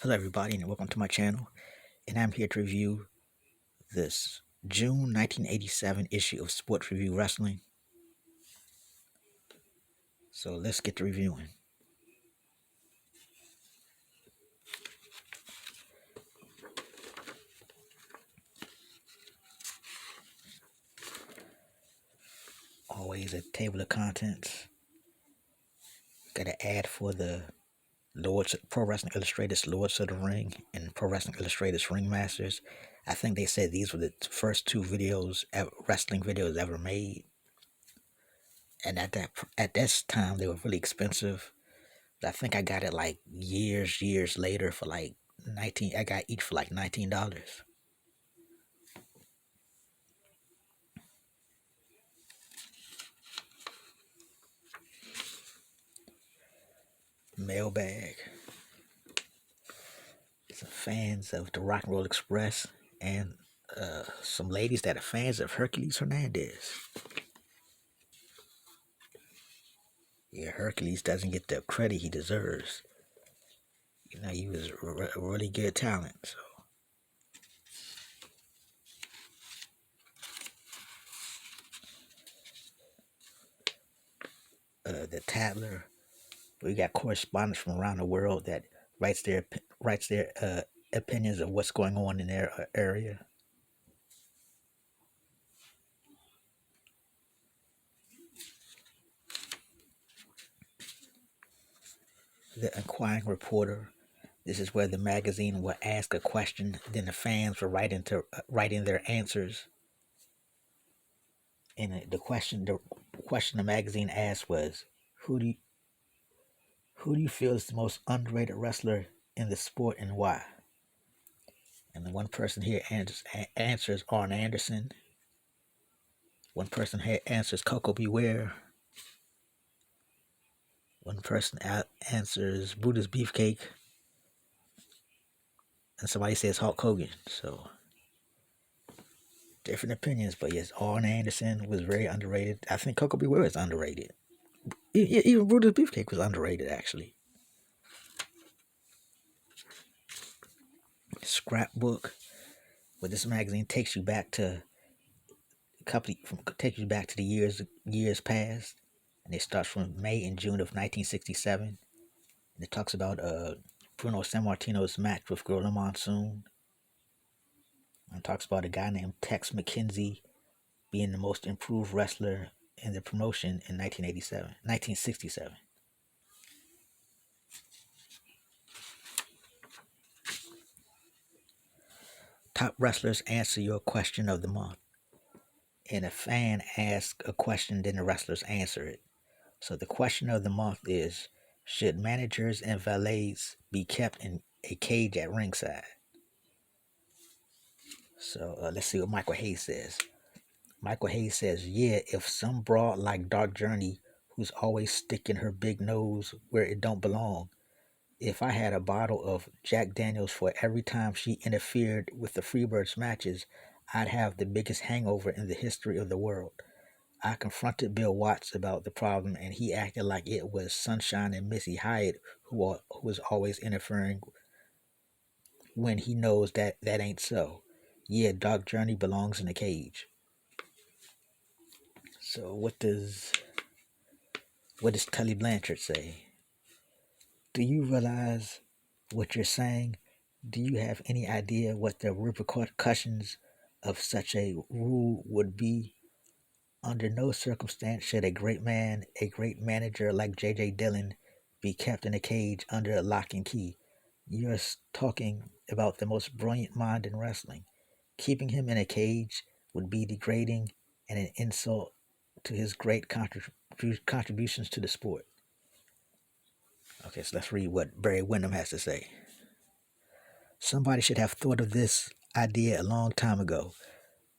Hello, everybody, and welcome to my channel. And I'm here to review this June 1987 issue of Sports Review Wrestling. So let's get to reviewing. Always a table of contents. Got an ad for the Lords Pro Wrestling Illustrated's Lords of the Ring and Pro Wrestling Illustrated's Ringmasters. I think they said these were the first two wrestling videos ever made. And at this time, they were really expensive. I think I got it like years later for like 19. I got each for like $19. Mailbag. Some fans of the Rock and Roll Express and some ladies that are fans of Hercules Hernandez. Yeah, Hercules doesn't get the credit he deserves. You know, he was a really good talent. So, the Tatler, we got correspondents from around the world that writes their opinions of what's going on in their area. The Inquiring Reporter. This is where the magazine will ask a question, then the fans will write in their answers. And the question the magazine asked was, who do you feel is the most underrated wrestler in the sport and why? And the one person here answers Arn Anderson. One person here answers Coco Beware. One person answers Brutus Beefcake. And somebody says Hulk Hogan. So different opinions, but yes, Arn Anderson was very underrated. I think Coco Beware is underrated. Even Brutus Beefcake was underrated, actually. Scrapbook, where this magazine takes you back to the years past, and it starts from May and June of 1967, and it talks about Bruno Sammartino's match with Gorilla Monsoon, and talks about a guy named Tex McKenzie being the most improved wrestler in the promotion in 1967. Top wrestlers answer your question of the month. And a fan asks a question, then the wrestlers answer it. So the question of the month is, should managers and valets be kept in a cage at ringside? So let's see what Michael Hayes says. Michael Hayes says, yeah, if some broad like Dark Journey, who's always sticking her big nose where it don't belong, if I had a bottle of Jack Daniels for every time she interfered with the Freebirds matches, I'd have the biggest hangover in the history of the world. I confronted Bill Watts about the problem, and he acted like it was Sunshine and Missy Hyatt who was always interfering when he knows that ain't so. Yeah, Dark Journey belongs in a cage. So what does Tully Blanchard say? Do you realize what you're saying? Do you have any idea what the repercussions of such a rule would be? Under no circumstance should a great man, a great manager like J.J. Dillon, be kept in a cage under a lock and key. You're talking about the most brilliant mind in wrestling. Keeping him in a cage would be degrading and an insult to his great contributions to the sport. Okay, so let's read what Barry Windham has to say. Somebody should have thought of this idea a long time ago.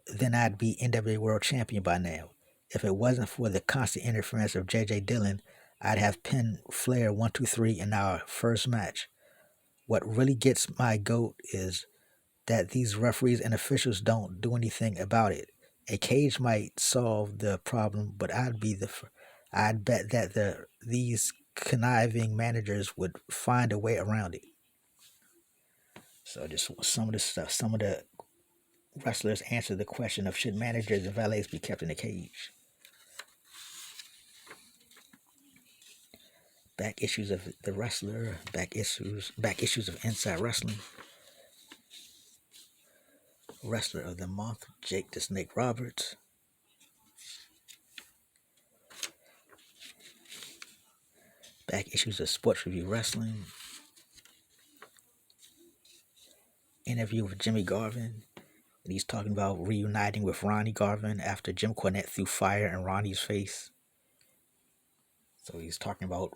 Then I'd be NWA World Champion by now. If it wasn't for the constant interference of J.J. Dillon, I'd have pinned Flair 1-2-3 in our first match. What really gets my goat is that these referees and officials don't do anything about it. A cage might solve the problem, but I'd bet that these conniving managers would find a way around it. So just some of the stuff. Some of the wrestlers answer the question of should managers and valets be kept in the cage. Back issues of the wrestler. Back issues of Inside Wrestling. Wrestler of the month, Jake the Snake Roberts. Back issues of Sports Review Wrestling. Interview with Jimmy Garvin. And he's talking about reuniting with Ronnie Garvin after Jim Cornette threw fire in Ronnie's face. So he's talking about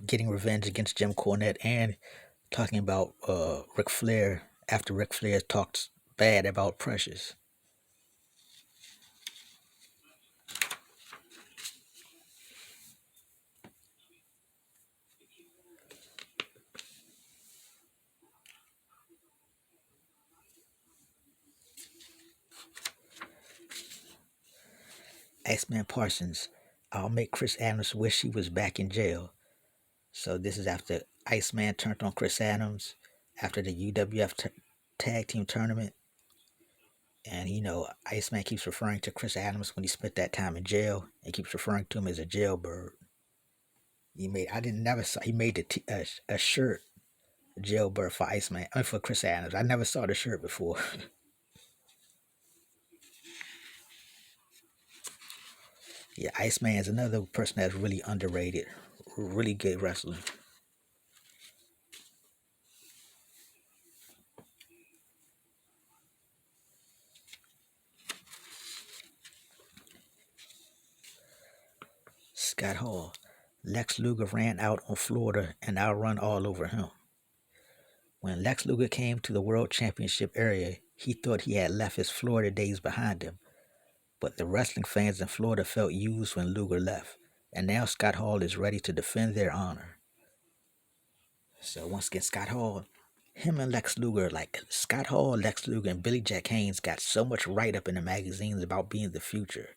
getting revenge against Jim Cornette and talking about Ric Flair after Ric Flair talked bad about Precious. Iceman Parsons, I'll make Chris Adams wish he was back in jail. So this is after Iceman turned on Chris Adams after the UWF tag team tournament. And Iceman keeps referring to Chris Adams when he spent that time in jail and keeps referring to him as a jailbird. He made a shirt, a jailbird for Iceman, for Chris Adams. I never saw the shirt before. Yeah, Iceman is another person that's really underrated, really good wrestler. Scott Hall. Lex Luger ran out on Florida and I'll run all over him. When Lex Luger came to the World Championship area, he thought he had left his Florida days behind him. But the wrestling fans in Florida felt used when Luger left. And now Scott Hall is ready to defend their honor. So once again, Scott Hall, him and Lex Luger, like Scott Hall, Lex Luger, and Billy Jack Haynes got so much write-up in the magazines about being the future.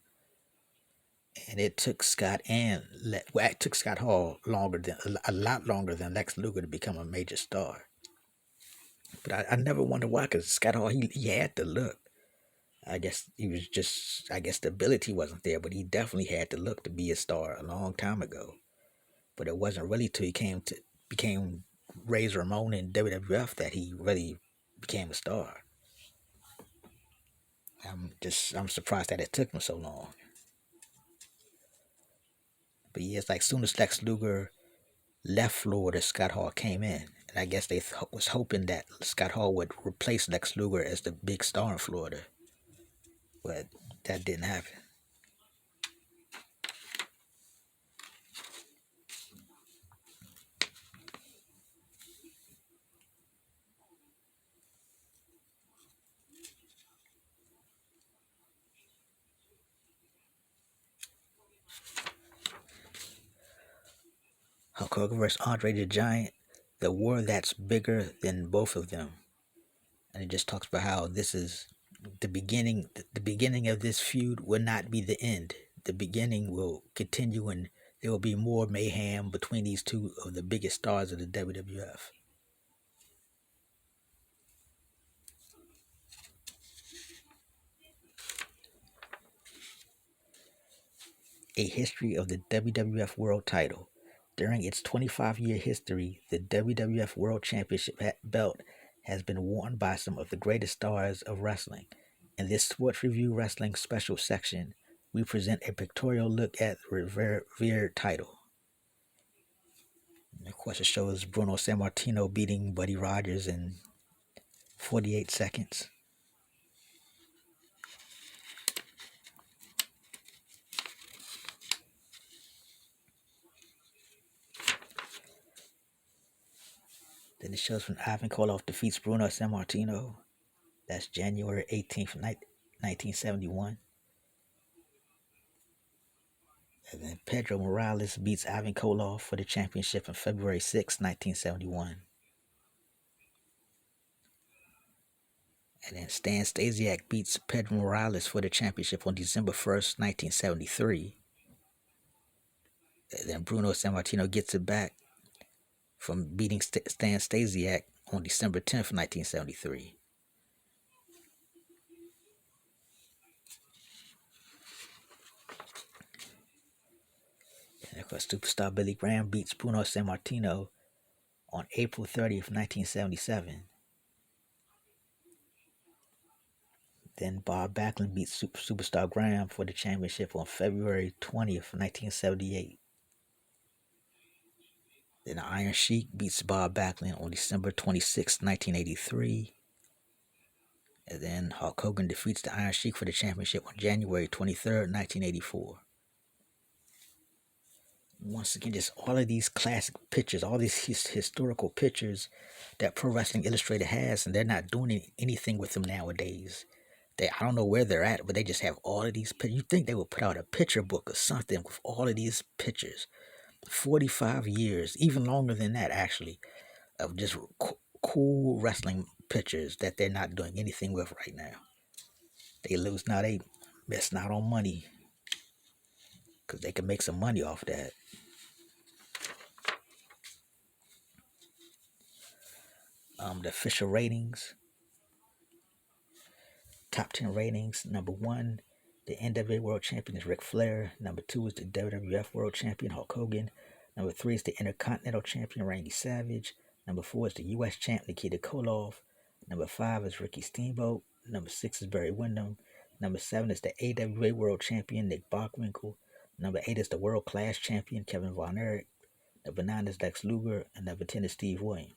And it took it took Scott Hall a lot longer than Lex Luger to become a major star. But I never wondered why, because Scott Hall, he had the look. I guess the ability wasn't there, but he definitely had the look to be a star a long time ago. But it wasn't really till he became Razor Ramon in WWF that he really became a star. I'm surprised that it took him so long. But yeah, it's like soon as Lex Luger left Florida, Scott Hall came in. And I guess they was hoping that Scott Hall would replace Lex Luger as the big star in Florida. But that didn't happen. Hulk Hogan versus Andre the Giant, the war that's bigger than both of them. And it just talks about how this is the beginning. The beginning of this feud will not be the end. The beginning will continue, and there will be more mayhem between these two of the biggest stars of the WWF. A history of the WWF World Title. During its 25-year history, the WWF World Championship belt has been worn by some of the greatest stars of wrestling. In this Sports Review Wrestling special section, we present a pictorial look at the revered title. And of course, it shows Bruno Sammartino beating Buddy Rogers in 48 seconds. Then it shows when Ivan Koloff defeats Bruno Sammartino. That's January 18th, 1971. And then Pedro Morales beats Ivan Koloff for the championship on February 6, 1971. And then Stan Stasiak beats Pedro Morales for the championship on December 1st, 1973. And then Bruno Sammartino gets it back from beating Stan Stasiak on December 10th, 1973. And of course, superstar Billy Graham beats Bruno Sammartino on April 30th, 1977. Then Bob Backlund beats Superstar Graham for the championship on February 20th, 1978. Then the Iron Sheik beats Bob Backlund on December 26th, 1983. And then Hulk Hogan defeats the Iron Sheik for the championship on January 23rd, 1984. Once again, just all of these classic pictures, all these historical pictures that Pro Wrestling Illustrated has, and they're not doing anything with them nowadays. I don't know where they're at, but they just have all of these pictures. You think they would put out a picture book or something with all of these pictures. 45 years, even longer than that actually, of just cool wrestling pictures that they're not doing anything with right now. They lose now, they missing out on money because they can make some money off that. The official ratings, top 10 ratings. Number 1, the NWA World Champion is Ric Flair. Number 2 is the WWF World Champion Hulk Hogan. Number 3 is the Intercontinental Champion Randy Savage. Number 4 is the U.S. Champ Nikita Koloff. Number 5 is Ricky Steamboat. Number 6 is Barry Windham. Number 7 is the AWA World Champion Nick Bockwinkel. Number 8 is the World Class Champion Kevin Von Erich. Number 9 is Lex Luger. And number 10 is Steve Williams.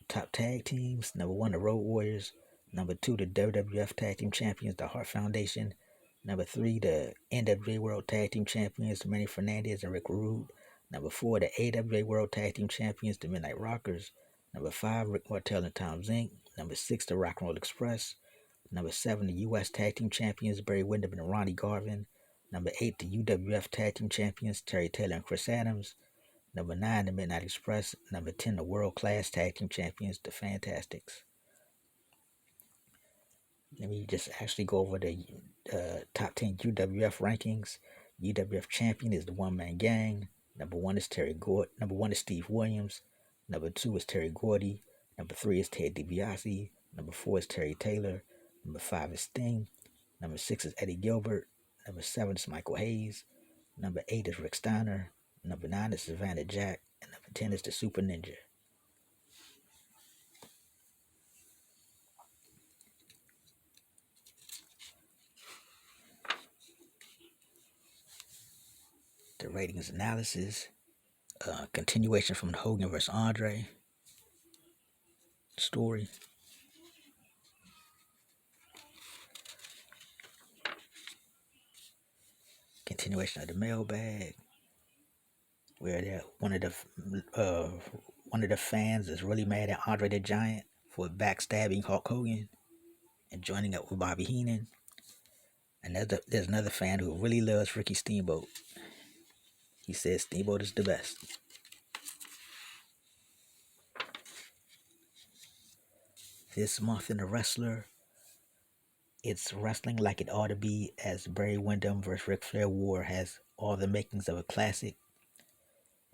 Top tag teams. Number 1, the Road Warriors. Number 2, the WWF Tag Team Champions, the Hart Foundation. Number 3, the NWA World Tag Team Champions, Manny Fernandez and Rick Rude. Number 4, the AWA World Tag Team Champions, the Midnight Rockers. Number 5, Rick Martel and Tom Zink. Number 6, the Rock and Roll Express. Number 7, the U.S. Tag Team Champions, Barry Windham and Ronnie Garvin. Number 8, the UWF Tag Team Champions, Terry Taylor and Chris Adams. Number 9, the Midnight Express. Number 10, the World Class Tag Team Champions, the Fantastics. Let me just actually go over the top 10 UWF rankings. UWF champion is the One Man Gang. Number 1 is Number 1 is Steve Williams. Number 2 is Terry Gordy. Number 3 is Ted DiBiase. Number 4 is Terry Taylor. Number 5 is Sting. Number 6 is Eddie Gilbert. Number 7 is Michael Hayes. Number 8 is Rick Steiner. Number 9 is Savannah Jack. And number 10 is the Super Ninja. The ratings analysis, continuation from the Hogan vs. Andre story. Continuation of the mailbag, where one of the fans is really mad at Andre the Giant for backstabbing Hulk Hogan and joining up with Bobby Heenan. And there's another fan who really loves Ricky Steamboat. He says Steamboat is the best. This month in The Wrestler, it's wrestling like it ought to be, as Barry Windham vs. Ric Flair War has all the makings of a classic.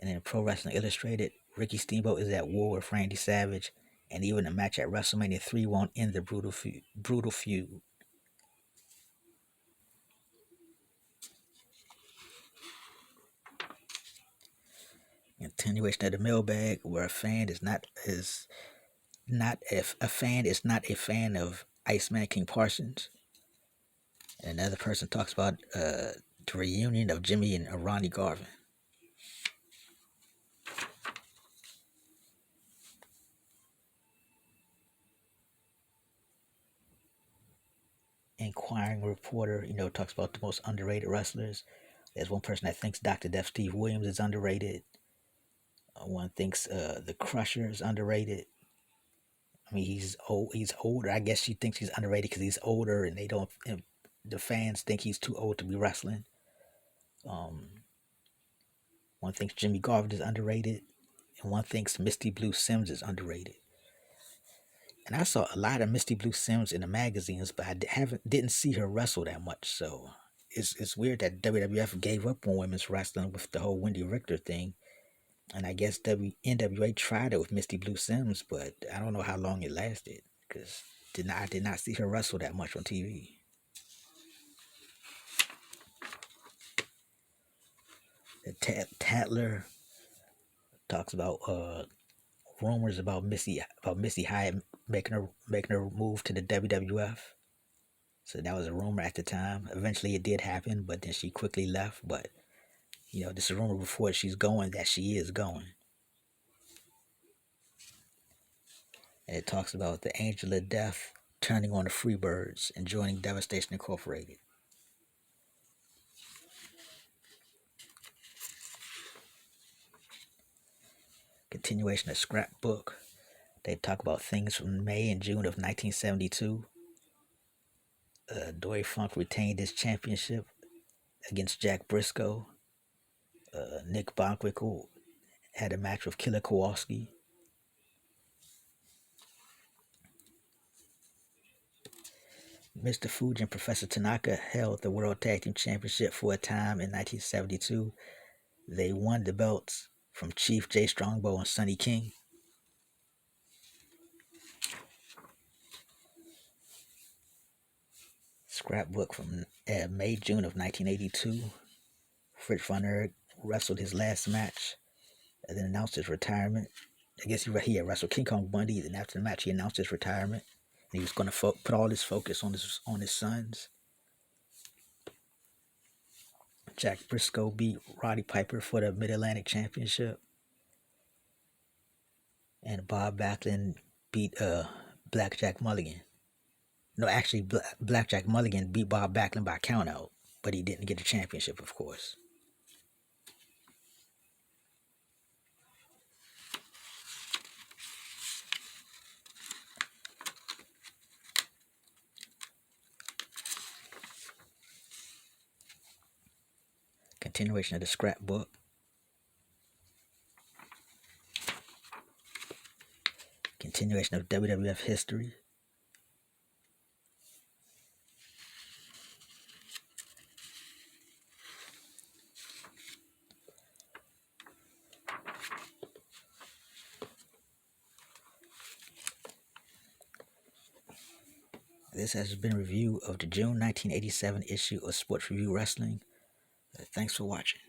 And in Pro Wrestling Illustrated, Ricky Steamboat is at war with Randy Savage, and even a match at WrestleMania 3 won't end the brutal feud. Continuation of the mailbag, where a fan is not a fan of Iceman King Parsons. And another person talks about the reunion of Jimmy and Ronnie Garvin. Inquiring reporter, talks about the most underrated wrestlers. There's one person that thinks Dr. Death Steve Williams is underrated. One thinks the Crusher is underrated. I mean, he's older. I guess she thinks he's underrated because he's older, and the fans think he's too old to be wrestling. One thinks Jimmy Garvin is underrated, and one thinks Misty Blue Sims is underrated. And I saw a lot of Misty Blue Sims in the magazines, but I didn't see her wrestle that much. So it's weird that WWF gave up on women's wrestling with the whole Wendy Richter thing. And I guess NWA tried it with Misty Blue Sims, but I don't know how long it lasted because I did not see her wrestle that much on TV. The Tatler talks about rumors about Missy Hyatt making her move to the WWF. So that was a rumor at the time. Eventually, it did happen, but then she quickly left. But this is a rumor before she's going that she is going. And it talks about the Angel of Death turning on the Freebirds and joining Devastation Incorporated. Continuation of Scrapbook. They talk about things from May and June of 1972. Dory Funk retained his championship against Jack Briscoe. Nick Bockwinkel had a match with Killer Kowalski. Mr. Fuji and Professor Tanaka held the World Tag Team Championship for a time in 1972. They won the belts from Chief Jay Strongbow and Sonny King. Scrapbook from May, June of 1982. Fritz von Erich wrestled his last match and then announced his retirement. I guess he had wrestled King Kong Bundy, and after the match he announced his retirement. And he was going to put all his focus on his sons. Jack Briscoe beat Roddy Piper for the Mid-Atlantic Championship. And Bob Backlund beat Blackjack Mulligan. No, actually, Blackjack Mulligan beat Bob Backlund by countout, but he didn't get the championship, of course. Continuation of the Scrapbook. Continuation of WWF history. This has been a review of the June 1987 issue of Sports Review Wrestling. Thanks for watching.